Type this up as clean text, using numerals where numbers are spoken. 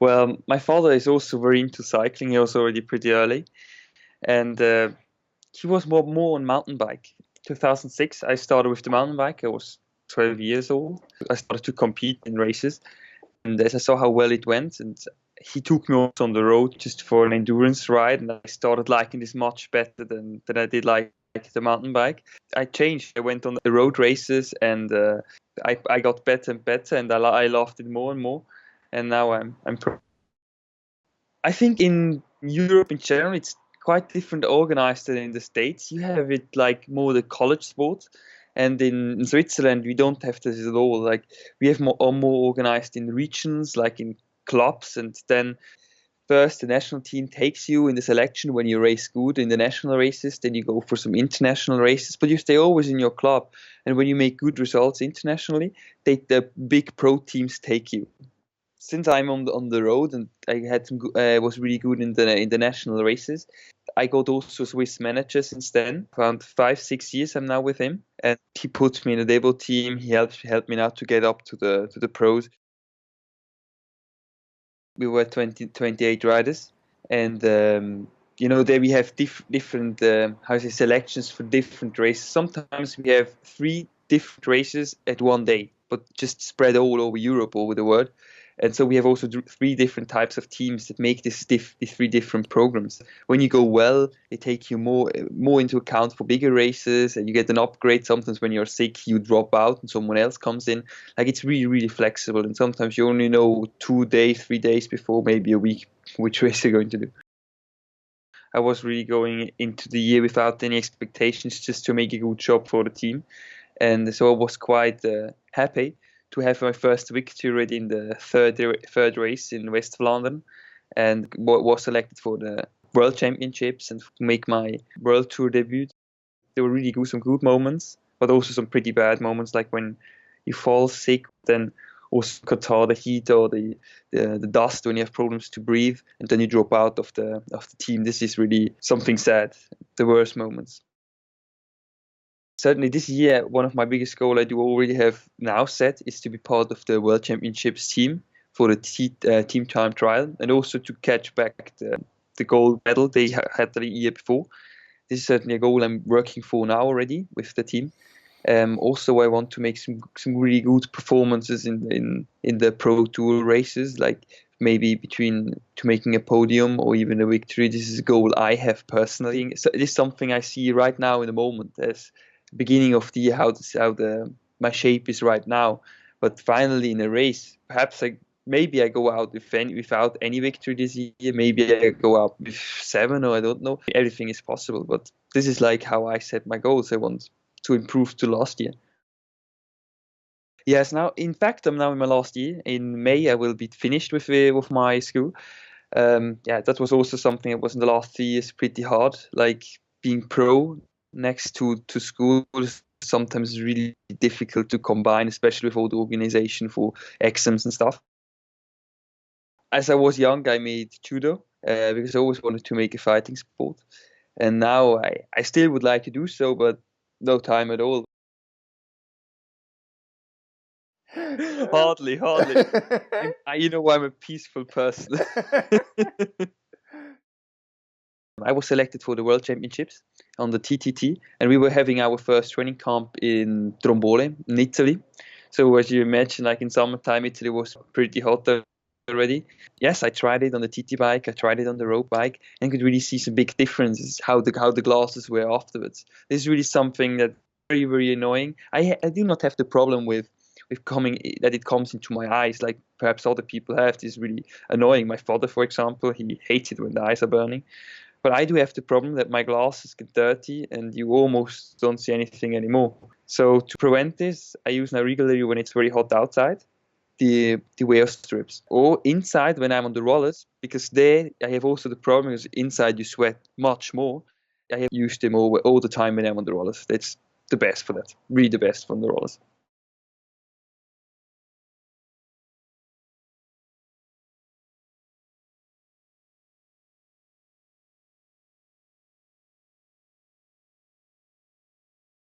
Well, my father is also very into cycling. He was already pretty early, and he was more on mountain bike. 2006, I started with the mountain bike. I was 12 years old. I started to compete in races, and as I saw how well it went, and he took me also on the road just for an endurance ride, and I started liking this much better than I did like the mountain bike. I changed. I went on the road races, and I got better and better, and I loved it more and more. And now I'm pro. I think in Europe in general, it's quite different organized than in the States. You have it like more the college sport, and in Switzerland we don't have this at all. Like we have more organized in regions, like in clubs, and then first the national team takes you in the selection when you race good in the national races. Then you go for some international races, but you stay always in your club. And when you make good results internationally, the big pro teams take you. Since I'm on the road and I had was really good in the national races, I got also a Swiss manager since then. Around 5-6 years I'm now with him, and he puts me in a debut team. He helped me now to get up to the pros. We were 28 riders, and there we have different selections for different races. Sometimes we have 3 different races at one day, but just spread all over Europe, over the world. And so we have also 3 different types of teams that make these 3 different programs. When you go well, they take you more into account for bigger races, and you get an upgrade. Sometimes when you're sick, you drop out and someone else comes in. Like it's really, really flexible. And sometimes you only know 2 days, 3 days before, maybe a week, which race you're going to do. I was really going into the year without any expectations, just to make a good job for the team. And so I was quite happy to have my first victory already in the third race in West London, and was selected for the World Championships and make my World Tour debut. There were really some good moments, but also some pretty bad moments, like when you fall sick, then also Qatar, the heat or the dust, when you have problems to breathe, and then you drop out of the team. This is really something sad, the worst moments. Certainly this year, one of my biggest goals I do already have now set is to be part of the World Championships team for the team time trial, and also to catch back the gold medal they had the year before. This is certainly a goal I'm working for now already with the team. Also, I want to make some really good performances in the Pro Tour races, like maybe to making a podium or even a victory. This is a goal I have personally. So it is something I see right now in the moment as beginning of the year, how my shape is right now. But finally in a race, perhaps maybe I go out without any victory this year. Maybe I go out with 7, or I don't know. Everything is possible, but this is like how I set my goals. I want to improve to last year. Yes, now in fact I'm now in my last year. In May I will be finished with my school. That was also something that was in the last 3 years pretty hard. Like being pro next to school is sometimes really difficult to combine, especially with all the organization for exams and stuff. As I was young, I made judo because I always wanted to make a fighting sport, and now I still would like to do so, but no time at all. Hardly. I'm a peaceful person. I was selected for the World Championships on the TTT, and we were having our first training camp in Trombole, in Italy. So as you imagine, like in summertime, Italy was pretty hot already. Yes, I tried it on the TT bike, I tried it on the road bike, and could really see some big differences how the glasses were afterwards. This is really something that very, very annoying. I do not have the problem with that it comes into my eyes like perhaps other people have. This is really annoying. My father, for example, he hates it when the eyes are burning. But I do have the problem that my glasses get dirty and you almost don't see anything anymore. So to prevent this, I use now regularly when it's very hot outside, the Veo Strips. Or inside when I'm on the rollers, because there I have also the problem is inside you sweat much more. I have used them all the time when I'm on the rollers. That's the best for that. Really the best from the rollers.